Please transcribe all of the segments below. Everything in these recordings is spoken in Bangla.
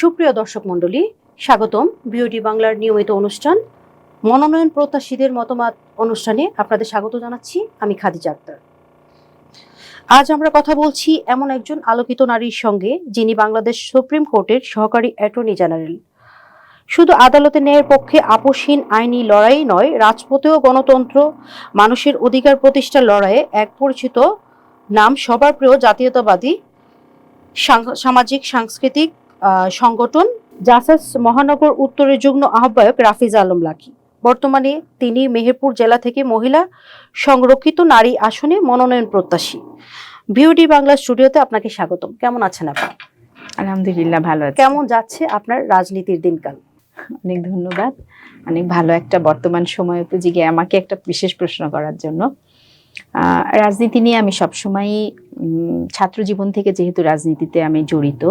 সুপ্রিয় দর্শক মণ্ডলী, স্বাগতম বিওডি বাংলার নিয়মিত অনুষ্ঠান মনোনয়ন প্রত্যাশীদের মতামত অনুষ্ঠানে আপনাদের স্বাগত জানাচ্ছি। আমি খাদিজা আক্তার। আজ আমরা কথা বলছি এমন একজন আলোকিত নারীর সঙ্গে, যিনি বাংলাদেশ সুপ্রিম কোর্টের সহকারী অ্যাটর্নি জেনারেল। শুধু আদালতে ন্যায়ের পক্ষে আপোষহীন আইনি লড়াই নয়, রাজপথেও গণতন্ত্র, মানুষের অধিকার প্রতিষ্ঠার লড়াইয়ে এক পরিচিত নাম, সবার প্রিয় জাতীয়তাবাদী সামাজিক সাংস্কৃতিক সংগঠন জাসাস মহানগর উত্তরের যুগ্ম আহ্বায়ক রাফিজা আলম লাকী। বর্তমানে তিনি মেহেরপুর জেলা থেকে মহিলা সংরক্ষিত নারী আসনে মনোনয়ন প্রত্যাশী। বিওডি বাংলা স্টুডিওতে আপনাকে স্বাগতম। কেমন আছেন আপনি? আলহামদুলিল্লাহ, ভালো আছি। কেমন যাচ্ছে আপনার রাজনীতির দিনকাল? অনেক ধন্যবাদ। অনেক ভালো একটা বর্তমান সময় উপযোগী আমাকে একটা বিশেষ প্রশ্ন করার জন্য। রাজনীতি নিয়ে আমি সবসময়ই ছাত্র জীবন থেকে যেহেতু রাজনীতিতে আমি জড়িত,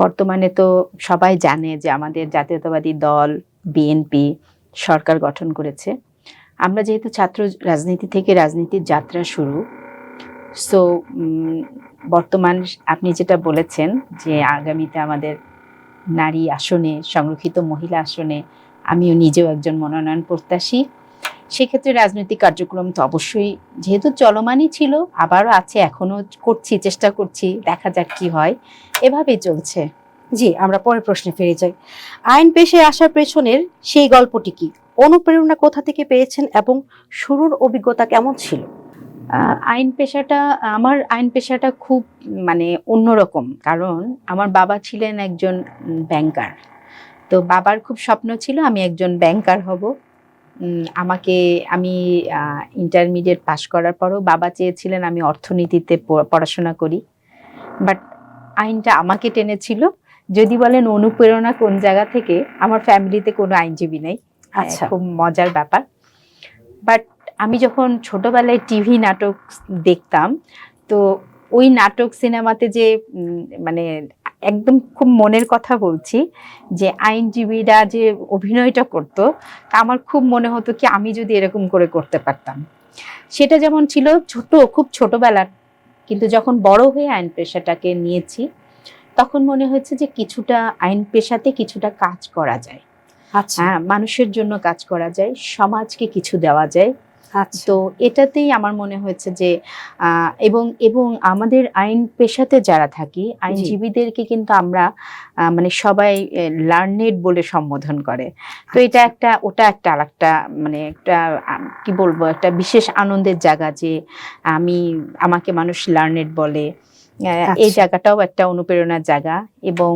বর্তমানে তো সবাই জানে যে আমাদের জাতীয়তাবাদী দল বিএনপি সরকার গঠন করেছে। আমরা যেহেতু ছাত্র রাজনীতি থেকে রাজনীতির যাত্রা শুরু, সো বর্তমান আপনি যেটা বলেছেন যে আগামীতে আমাদের নারী আসনে, সংরক্ষিত মহিলা আসনে আমিও নিজেও একজন মনোনয়ন প্রত্যাশী। সেক্ষেত্রে রাজনৈতিক কার্যক্রম তো অবশ্যই যেহেতু চলমানই ছিল, আবারও আছে, এখনো করছি, চেষ্টা করছি, দেখা যাক কি হয়, এভাবেই চলছে। জি, আমরা পরের প্রশ্নে ফিরে যাই। আইন পেশায় আসার পেছনের সেই গল্পটি কি? অনুপ্রেরণা কোথা থেকে পেয়েছেন এবং শুরুর অভিজ্ঞতা কেমন ছিল? আমার আইন পেশাটা খুব অন্যরকম, কারণ আমার বাবা ছিলেন একজন ব্যাংকার। তো বাবার খুব স্বপ্ন ছিল আমি একজন ব্যাংকার হব। আমি ইন্টারমিডিয়েট পাশ করার পরও বাবা চেয়েছিলেন আমি অর্থনীতিতে পড়াশোনা করি, বাট আইনটা আমাকে টেনেছিল। যদি বলেন অনুপ্রেরণা কোন জায়গা থেকে, আমার ফ্যামিলিতে কোনো আইনজীবী নেই। আচ্ছা, খুব মজার ব্যাপার। বাট আমি যখন ছোটবেলায় টিভি নাটক দেখতাম, তো ওই নাটক সিনেমাতে যে একদম খুব মনের কথা বলছি, যে আইনজীবীরা যে অভিনয়টা করতো, তা আমার খুব মনে হতো কি আমি যদি এরকম করে করতে পারতাম। সেটা যেমন ছিল খুব ছোটবেলার, কিন্তু যখন বড় হয়ে আইন পেশাটাকে নিয়েছি, তখন মনে হয়েছে যে কিছুটা আইন পেশাতে কিছুটা কাজ করা যায়। আচ্ছা, মানুষের জন্য কাজ করা যায়, সমাজকে কিছু দেওয়া যায়। তো এটাতেই আমার মনে হয়েছে যে এবং আমাদের আইন পেশাতে যারা থাকি, আইনজীবীদেরকে কিন্তু আমরা সবাই লার্নেড বলে সম্বোধন করে। তো ওটা একটা আরেকটা একটা কি বলবো, একটা বিশেষ আনন্দের জায়গা যে আমাকে মানুষ লার্নেড বলে। এই জায়গাটাও একটা অনুপ্রেরণার জায়গা। এবং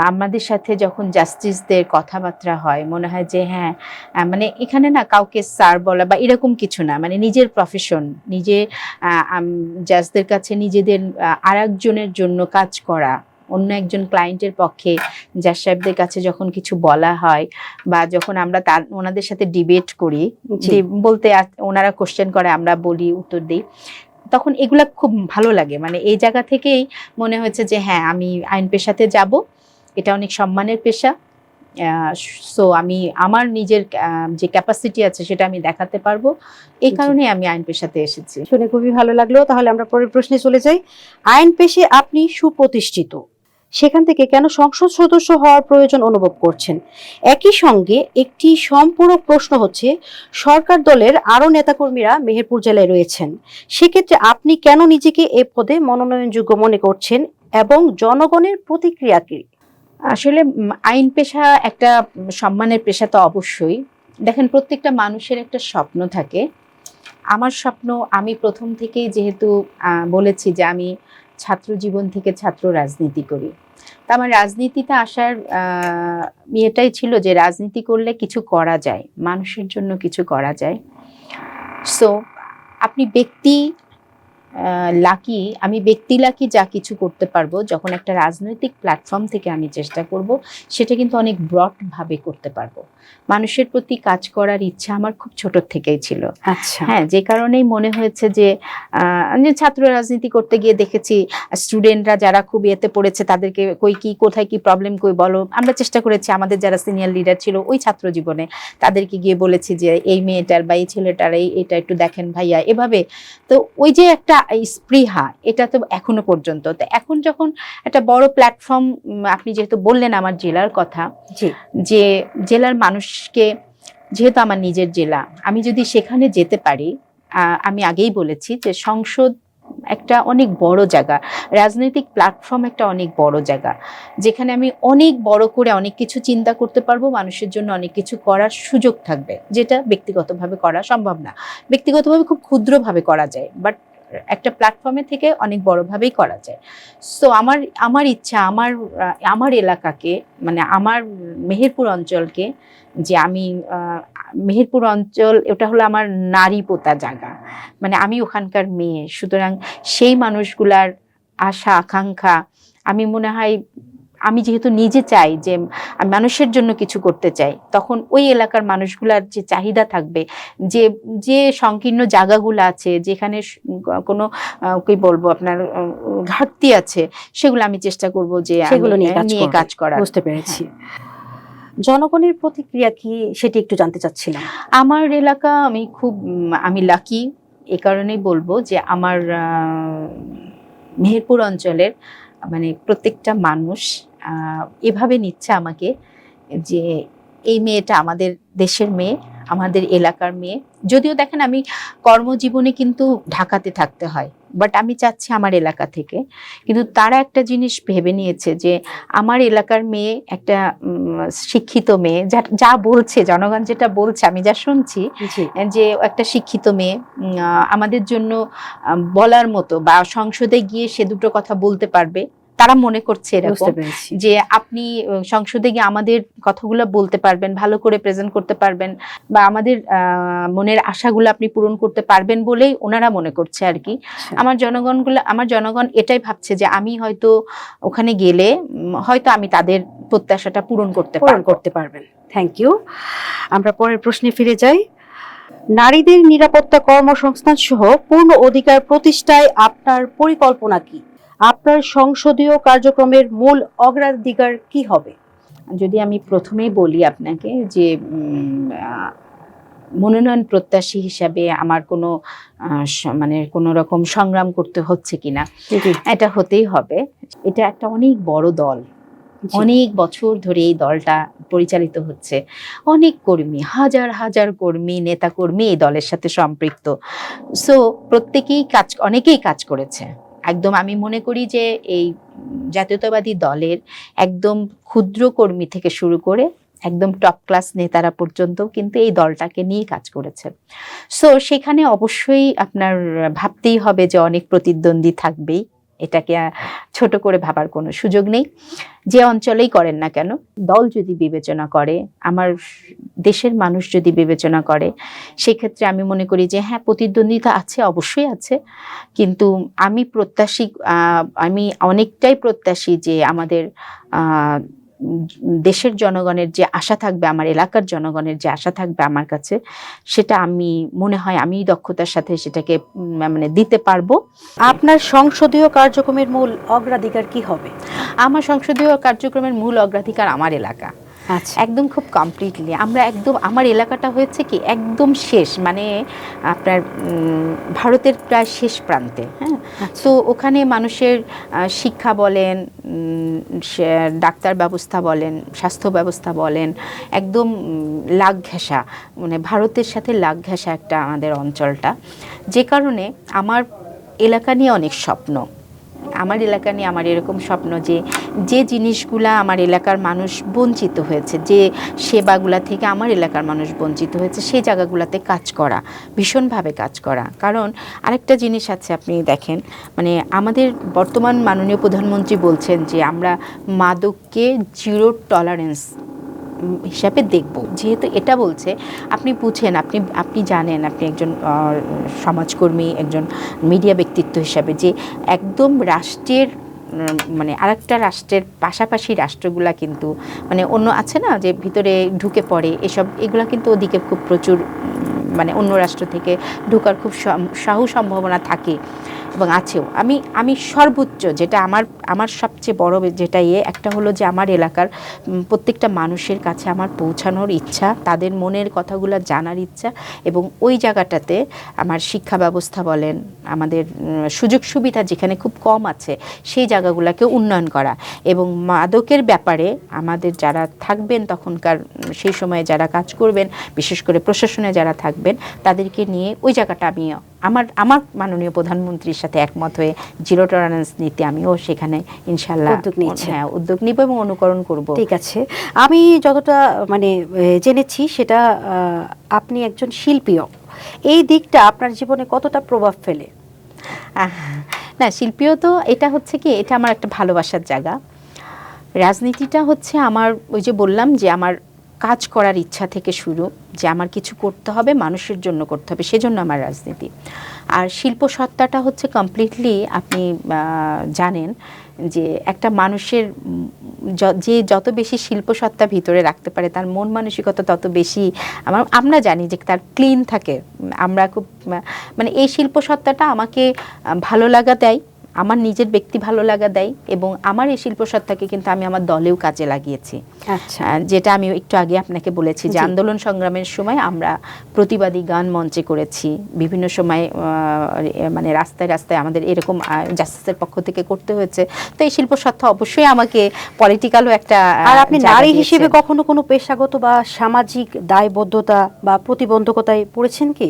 আমাদের সাথে যখন জাস্টিসদের কথাবার্তা হয়, মনে হয় যে হ্যাঁ, এখানে না কাউকে স্যার বলা বা এরকম কিছু না, নিজের প্রফেশন, জাজদের কাছে নিজেদের আরেকজনের জন্য কাজ করা, অন্য একজন ক্লায়েন্টের পক্ষে জাজ সাহেবদের কাছে যখন কিছু বলা হয়, বা যখন আমরা ওনাদের সাথে ডিবেট করি, বলতে ওনারা কোশ্চেন করে, আমরা বলি, উত্তর দিই, তখন এগুলা খুব ভালো লাগে। এই জায়গা থেকেই মনে হয়েছে যে হ্যাঁ, আমি আইন পেশাতে যাব, এটা অনেক সম্মানের পেশা। সো আমি আমার নিজের যে ক্যাপাসিটি আছে সেটা আমি দেখাতে পারবো, এই কারণে আমি আইন পেশাতে এসেছি। শুনে খুবই ভালো লাগলো। তাহলে আমরা পরের প্রশ্নে চলে যাই। আইন পেশায় আপনি সুপ্রতিষ্ঠিত, সেখান থেকে কেন সংসদ সদস্য হওয়ার প্রয়োজন অনুভব করছেন? একই সঙ্গে একটি সম্পূরক প্রশ্ন হচ্ছে, সরকার দলের আরো নেতাকর্মীরা মেহেরপুর জেলায় রয়েছেন, সেক্ষেত্রে আপনি কেন নিজেকে এ পদে মনোনয়নযোগ্য মনে করছেন এবং জনগণের প্রতিক্রিয়া কি? আসলে আইন পেশা একটা সম্মানের পেশা তো অবশ্যই। দেখেন, প্রত্যেকটা মানুষের একটা স্বপ্ন থাকে। আমার স্বপ্ন, আমি প্রথম থেকেই যেহেতু বলেছি যে আমি ছাত্র জীবন থেকে ছাত্র রাজনীতি করি, তা আমার রাজনীতিতে আসার এটাই ছিল যে রাজনীতি করলে কিছু করা যায়, মানুষের জন্য কিছু করা যায়। সো আমি ব্যক্তি লাকি যা কিছু করতে পারবো, যখন একটা রাজনৈতিক প্ল্যাটফর্ম থেকে আমি চেষ্টা করব, সেটা কিন্তু অনেক ব্রড ভাবে করতে পারবো। মানুষের প্রতি কাজ করার ইচ্ছা আমার খুব ছোট থেকেই ছিল। আচ্ছা, হ্যাঁ, যে কারণেই মনে হয়েছে যে ছাত্র রাজনীতি করতে গিয়ে দেখেছি স্টুডেন্টরা যারা খুব ইয়েতে পড়েছে, তাদেরকে কোথায় কি প্রবলেম বলো, আমরা চেষ্টা করেছি, আমাদের যারা সিনিয়র লিডার ছিল ওই ছাত্র জীবনে, তাদেরকে গিয়ে বলেছি যে এই মেয়েটার বা এই ছেলেটার এটা একটু দেখেন ভাইয়া, এভাবে। তো ওই যে একটা একটা স্পৃহা, এটা তো এখনো পর্যন্ত। তো এখন যখন একটা বড় প্ল্যাটফর্ম, আপনি যেহেতু বললেন আমার জেলার কথা, জি, যে জেলার মানুষকে, যেহেতু আমার নিজের জেলা, আমি যদি সেখানে যেতে পারি, আমি আগেই বলেছি যে সংসদ একটা অনেক বড় জায়গা, রাজনৈতিক প্ল্যাটফর্ম একটা অনেক বড় জায়গা, যেখানে আমি অনেক বড় করে অনেক কিছু চিন্তা করতে পারবো, মানুষের জন্য অনেক কিছু করার সুযোগ থাকবে, যেটা ব্যক্তিগতভাবে করা সম্ভব না। ব্যক্তিগতভাবে খুব ক্ষুদ্রভাবে করা যায়, বাট একটা প্ল্যাটফর্মে থেকে অনেক বড়ভাবেই করা যায়। সো আমার আমার ইচ্ছা, আমার এলাকাকে, মানে আমার মেহেরপুর অঞ্চলকে, যে আমি মেহেরপুর অঞ্চল, ওটা হলো আমার নারী পোতা জায়গা, মানে আমি ওখানকার মেয়ে, সুতরাং সেই মানুষগুলার আশা আকাঙ্ক্ষা, আমি মনে হয়, আমি যেহেতু নিজে চাই যে আমি মানুষের জন্য কিছু করতে চাই, তখন ওই এলাকার মানুষগুলার যে চাহিদা থাকবে, যে যে সংকীর্ণ জায়গাগুলো আছে, যেখানে কোনো কি বলবো আপনার ঘাটতি আছে, সেগুলো আমি চেষ্টা করব যে সেগুলো নিয়ে কাজ করার। বুঝতে পেরেছি। জনগণের প্রতিক্রিয়া কি, সেটি একটু জানতে চাচ্ছিলাম। আমার এলাকা, আমি লাকি এ কারণেই বলবো যে আমার মেহেরপুর অঞ্চলের মানে প্রত্যেকটা মানুষ এভাবে নিচ্ছে আমাকে, যে এই মেয়েটা আমাদের দেশের মেয়ে, আমাদের এলাকার মেয়ে। যদিও দেখেন আমি কর্মজীবনে কিন্তু ঢাকাতে থাকতে হয়, বাট আমি চাচ্ছি আমার এলাকা থেকে। কিন্তু তারা একটা জিনিস ভেবে নিয়েছে যে আমার এলাকার মেয়ে একটা শিক্ষিত মেয়ে, যা বলছে জনগণ, যেটা বলছে, আমি যা শুনছি, যে একটা শিক্ষিত মেয়ে, আমাদের জন্য বলার মতো, বা সংসদে গিয়ে সে দুটো কথা বলতে পারবে। তারা মনে করছে এরকম যে আপনি সংসদে গিয়ে আমাদের কথাগুলো বলতে পারবেন, ভালো করে প্রেজেন্ট করতে পারবেন, বা আমাদের মনের আশাগুলো আপনি পূরণ করতে পারবেন বলেই ওনারা মনে করছে আর কি। আমার জনগণ এটাই ভাবছে যে আমি হয়তো ওখানে গেলে হয়তো আমি তাদের প্রত্যাশাটা পূরণ করতে পারবেন। Thank you. আমরা পরের প্রশ্নে ফিরে যাই। নারীদের নিরাপত্তা, কর্মসংস্থান সহ পূর্ণ অধিকার প্রতিষ্ঠায় আপনার পরিকল্পনা কি? আপনার সংসদীয় কার্যক্রমের মূল অগ্রাধিকার কি হবে? যদি আমি প্রথমেই বলি আপনাকে যে মনোনয়ন প্রত্যাশী হিসাবে আমার কোনো মানে কোনো রকম সংগ্রাম করতে হচ্ছে কিনা, এটা হতেই হবে। এটা একটা অনেক বড় দল, অনেক বছর ধরে এই দলটা পরিচালিত হচ্ছে, অনেক কর্মী, হাজার হাজার কর্মী, নেতা কর্মী এই দলের সাথে সম্পৃক্ত। সো অনেকেই কাজ করেছে। একদম আমি মনে করি যে এই জাতীয়তাবাদী দলের একদম ক্ষুদ্র কর্মী থেকে শুরু করে একদম টপ ক্লাস নেতারা পর্যন্ত কিন্তু এই দলটাকে নিয়ে কাজ করেছে। সো সেখানে অবশ্যই আপনার ভাবতেই হবে যে অনেক প্রতিদ্বন্দ্বী থাকবেই, এটাকে ছোট করে ভাবার কোনো সুযোগ নেই। যে অঞ্চলেই করেন না কেন, দল যদি বিবেচনা করে, আমার দেশের মানুষ যদি বিবেচনা করে, সেক্ষেত্রে আমি মনে করি যে হ্যাঁ, প্রতিদ্বন্দ্বিতা আছে, অবশ্যই আছে, কিন্তু আমি অনেকটাই প্রত্যাশী যে আমাদের দেশের জনগণের যে আশা থাকবে, আমার এলাকার জনগণের যে আশা থাকবে আমার কাছে, সেটা আমি মনে হয় আমি দক্ষতার সাথে সেটাকে মানে দিতে পারবো। আপনার সংসদীয় কার্যক্রমের মূল অগ্রাধিকার কি হবে? আমার সংসদীয় কার্যক্রমের মূল অগ্রাধিকার আমার এলাকা। একদম খুব কমপ্লিটলি আমার এলাকাটা হয়েছে কি একদম শেষ, মানে আপনার ভারতের প্রায় শেষ প্রান্তে। হ্যাঁ, তো ওখানে মানুষের শিক্ষা বলেন, ডাক্তার ব্যবস্থা বলেন, স্বাস্থ্য ব্যবস্থা বলেন, একদম লাগ ঘেঁষা, মানে ভারতের সাথে লাগ ঘেঁষা একটা আমাদের অঞ্চলটা। যে কারণে আমার এলাকা নিয়ে অনেক স্বপ্ন, আমার এলাকা নিয়ে আমার এরকম স্বপ্ন যে যে জিনিসগুলা আমার এলাকার মানুষ বঞ্চিত হয়েছে, যে সেবাগুলা থেকে আমার এলাকার মানুষ বঞ্চিত হয়েছে, সেই জায়গাগুলোতে কাজ করা, ভীষণভাবে কাজ করা। কারণ আরেকটা জিনিস আছে, আপনি দেখেন, মানে আমাদের বর্তমান মাননীয় প্রধানমন্ত্রী বলছেন যে আমরা মাদককে জিরো টলারেন্স হিসাবে দেখব। যেহেতু এটা বলছে, আপনি বুঝেন, আপনি জানেন, আপনি একজন সমাজকর্মী, একজন মিডিয়া ব্যক্তিত্ব হিসাবে, যে একদম রাষ্ট্রের মানে আরেকটা রাষ্ট্রের পাশাপাশি রাষ্ট্রগুলা কিন্তু মানে অন্য আছে না, যে ভিতরে ঢুকে পড়ে এগুলা কিন্তু ওদিকে খুব প্রচুর, মানে অন্য রাষ্ট্র থেকে ঢোকার খুব সম্ভাবনা থাকে। এবং আছেও। আমি সর্বোচ্চ যেটা আমার সবচেয়ে বড় যেটা একটা হলো যে আমার এলাকার প্রত্যেকটা মানুষের কাছে আমার পৌঁছানোর ইচ্ছা, তাদের মনের কথাগুলো জানার ইচ্ছা, এবং ওই জায়গাটাতে আমার শিক্ষা ব্যবস্থা বলেন, আমাদের সুযোগ সুবিধা যেখানে খুব কম আছে সেই জায়গাগুলোকে উন্নয়ন করা, এবং মাদকের ব্যাপারে আমাদের যারা থাকবেন তখনকার সেই সময়ে যারা কাজ করবেন, বিশেষ করে প্রশাসনে যারা থাকবেন, তাদেরকে নিয়ে ওই জায়গাটা আমি আমার মাননীয় প্রধানমন্ত্রীর সাথে একমত হয়ে জিরো টলারেন্স নীতি আমিও সেখানে ইনশাল্লাহ উদ্যোগ নিব এবং অনুকরণ করব। ঠিক আছে, আমি যতটা মানে জেনেছি সেটা আপনি একজন শিল্পীও, এই দিকটা আপনার জীবনে কতটা প্রভাব ফেলে? না, শিল্পীও তো এটা হচ্ছে কি, এটা আমার একটা ভালোবাসার জায়গা। রাজনীতিটা হচ্ছে আমার, ওই যে বললাম যে আমার কাজ করার ইচ্ছা থেকে শুরু, যে আমার কিছু করতে হবে, মানুষের জন্য করতে হবে, সেজন্য আমার রাজনীতি। আর শিল্প সত্তাটা হচ্ছে কমপ্লিটলি, আপনি জানেন যে একটা মানুষের যে যত বেশি শিল্প সত্তা ভিতরে রাখতে পারে, তার মন মানসিকতা তত বেশি আমরা জানি যে তার ক্লিন থাকে। আমরা খুব মানে এই শিল্প সত্তাটা আমাকে ভালো লাগা দেয়, আমার নিজের ব্যক্তি ভালো লাগা দেয়, এবং আমার এই শিল্প সত্তাকে কিন্তু আমি আমার দলেও কাজে লাগিয়েছি। আচ্ছা, যেটা আমি একটু আগে আপনাকে বলেছি যে আন্দোলন সংগ্রামের সময় আমরা প্রতিবাদী গান মঞ্চে করেছি, বিভিন্ন সময় মানে রাস্তায় রাস্তায় আমাদের এরকম জাস্টিসের পক্ষ থেকে করতে হয়েছে। তো এই শিল্প সত্তা অবশ্যই আমাকে পলিটিক্যালও একটা। আর আপনি নারী হিসেবে কখনো কোনো পেশাগত বা সামাজিক দায়বদ্ধতা বা প্রতিবন্ধকতায় পড়েছেন কি?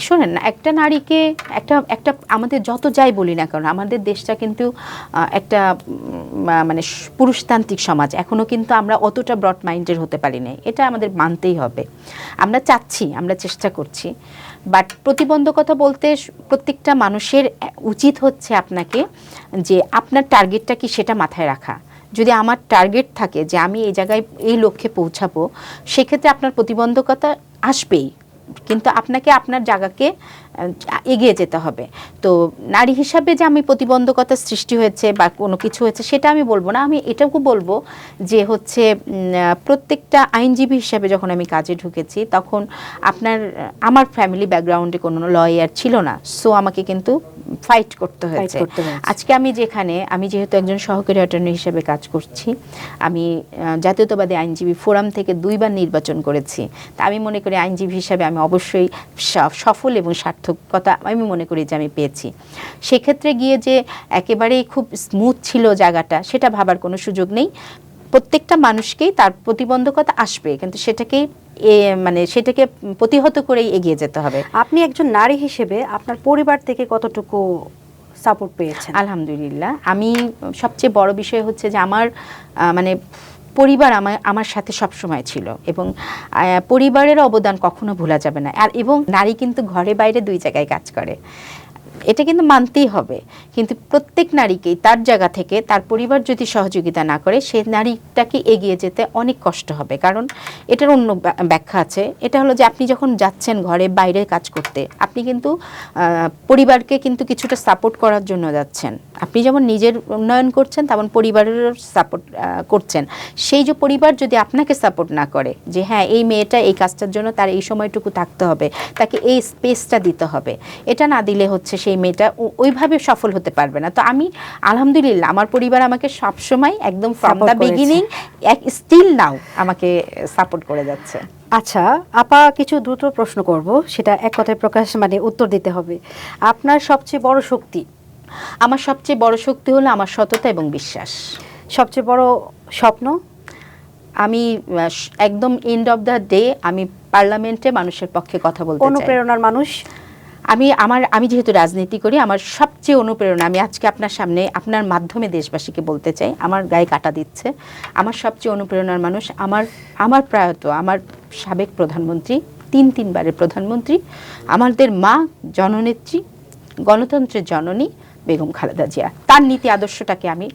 শোনেন না, একটা নারীকে একটা আমাদের যত যাই বলি না কারণ আমাদের দেশটা কিন্তু একটা মানে পুরুষতান্ত্রিক সমাজ, এখনো কিন্তু আমরা অতটা ব্রড মাইন্ডের হতে পারি না, এটা আমাদের মানতেই হবে। আমরা চাচ্ছি, আমরা চেষ্টা করছি, বাট প্রতিবন্ধকতা বলতে প্রত্যেকটা মানুষের উচিত হচ্ছে আপনাকে যে আপনার টার্গেটটা কি সেটা মাথায় রাখা। যদি আমার টার্গেট থাকে যে আমি এই জায়গায় এই লক্ষ্যে পৌঁছাবো, সেক্ষেত্রে আপনার প্রতিবন্ধকতা আসবেই, কিন্তু আপনাকে আপনার জায়গাকে এগিয়ে যেতে হবে। তো নারী হিসাবে যে আমি প্রতিবন্ধকতা সৃষ্টি হয়েছে বা কোনো কিছু হয়েছে সেটা আমি বলবো না, আমি এটাও বলবো যে হচ্ছে প্রত্যেকটা আইনজীবী হিসাবে যখন আমি কাজে ঢুকেছি তখন আমার ফ্যামিলি ব্যাকগ্রাউন্ডে কোনো লয়ার ছিল না, সো আমাকে কিন্তু ফাইট করতে হয়েছে। আজকে আমি যেহেতু একজন সহকারী অ্যাটর্নি হিসেবে কাজ করছি, আমি জাতীয়তাবাদী আইনজীবী ফোরাম থেকে 2 বার নির্বাচন করেছি, তা আমি মনে করি আইনজীবী হিসাবে আমি অবশ্যই সফল এবং সার্থকতা আমি মনে করি যে আমি পেয়েছি। সেক্ষেত্রে গিয়ে যে একেবারেই খুব স্মুথ ছিল জায়গাটা, সেটা ভাবার কোনো সুযোগ নেই। প্রত্যেকটা মানুষকেই তার প্রতিবন্ধকতা আসবে, কিন্তু সেটাকে প্রতিহত করেই এগিয়ে যেতে হবে। আপনি একজন নারী হিসেবে আপনার পরিবার থেকে কতটুকু সাপোর্ট পেয়েছেন? আলহামদুলিল্লাহ, আমি সবচেয়ে বড় বিষয় হচ্ছে যে আমার মানে পরিবার আমার সাথে সব সময় ছিল, এবং পরিবারের অবদান কখনো ভোলা যাবে না। এবং নারী কিন্তু ঘরে বাইরে 2 জায়গায় কাজ করে, এটা কিন্তু মানতেই হবে। কিন্তু প্রত্যেক নারীকেই তার জায়গা থেকে তার পরিবার যদি সহযোগিতা না করে, সেই নারীটাকে এগিয়ে যেতে অনেক কষ্ট হবে। কারণ এটার অন্য ব্যাখ্যা আছে, এটা হলো যে আপনি যখন যাচ্ছেন ঘরে বাইরে কাজ করতে, আপনি কিন্তু পরিবারকে কিন্তু কিছুটা সাপোর্ট করার জন্য যাচ্ছেন। আপনি যেমন নিজের উন্নয়ন করছেন তেমন পরিবারেরও সাপোর্ট করছেন। সেই যে পরিবার যদি আপনাকে সাপোর্ট না করে যে হ্যাঁ এই মেয়েটা এই কাজটার জন্য তার এই সময়টুকু থাকতে হবে, তাকে এই স্পেসটা দিতে হবে, এটা না দিলে হচ্ছে সেই মেয়েটা ওইভাবে সফল হতে পারবে না। তো আমি আলহামদুলিল্লাহ আমার পরিবার আমাকে সবসময় একদম from the beginning still now আমাকে সাপোর্ট করে যাচ্ছে। আচ্ছা আপা, কিছু দ্রুত প্রশ্ন করব, সেটা এক কথায় প্রকাশ মানে উত্তর দিতে হবে। আপনার সবচেয়ে বড় শক্তি? আমার সবচেয়ে বড় শক্তি হলো আমার সততা এবং বিশ্বাস। সবচেয়ে বড় স্বপ্ন? আমি একদম এন্ড অফ দ্য ডে আমি পার্লামেন্টে মানুষের পক্ষে কথা বলতে চাই। অনুপ্রেরণার মানুষ? আমি যেহেতু রাজনীতি করি, আমার সবচেয়ে অনুপ্রেরণা, আমি আজকে আপনার সামনে আপনার মাধ্যমে দেশবাসীকে বলতে চাই, আমার গায়ে কাটা দিচ্ছে, আমার সবচেয়ে অনুপ্রেরণার মানুষ আমার প্রয়াত আমার সাবেক প্রধানমন্ত্রী, 3 বারের প্রধানমন্ত্রী, আমাদের মা, জননেত্রী, গণতন্ত্রের জননী বেগম খালেদা জিয়া। তার নীতি আদর্শটাকে আমি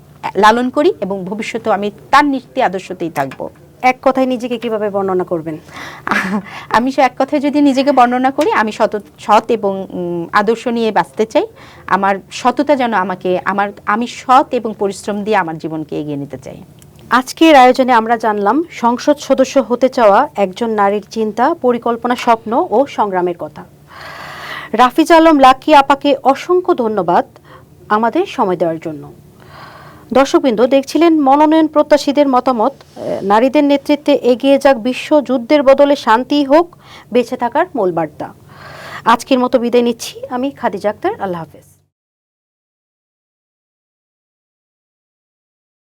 লালন করি এবং ভবিষ্যতেও আমি তার নীতি আদর্শতেই থাকবো। এক কথায় নিজেকে কিভাবে বর্ণনা করবেন? আমি এক কথায় যদি নিজেকে বর্ণনা করি, আমি সৎ এবং আদর্শ নিয়ে বাঁচতে চাই। আমার সততা যেন আমি সৎ এবং পরিশ্রম দিয়ে আমার জীবনকে এগিয়ে নিতে চাই। আজকের আয়োজনে আমরা জানলাম সংসদ সদস্য হতে চাওয়া একজন নারীর চিন্তা, পরিকল্পনা, স্বপ্ন ও সংগ্রামের কথা। রাফিজ আলম লাকি আপাকে অসংখ্য ধন্যবাদ আমাদের সময় দেওয়ার জন্য। দর্শকবৃন্দ, দেখছিলেন মনোনয়ন প্রত্যাশীদের মতামত। নারীদের নেতৃত্বে এগিয়ে যাক বিশ্ব, যুদ্ধের বদলে শান্তি হোক বেঁচে থাকার মূল বার্তা। আজকের মতো বিদায় নিচ্ছি আমি খাদিজা আক্তার। আল্লাহ হাফেজ।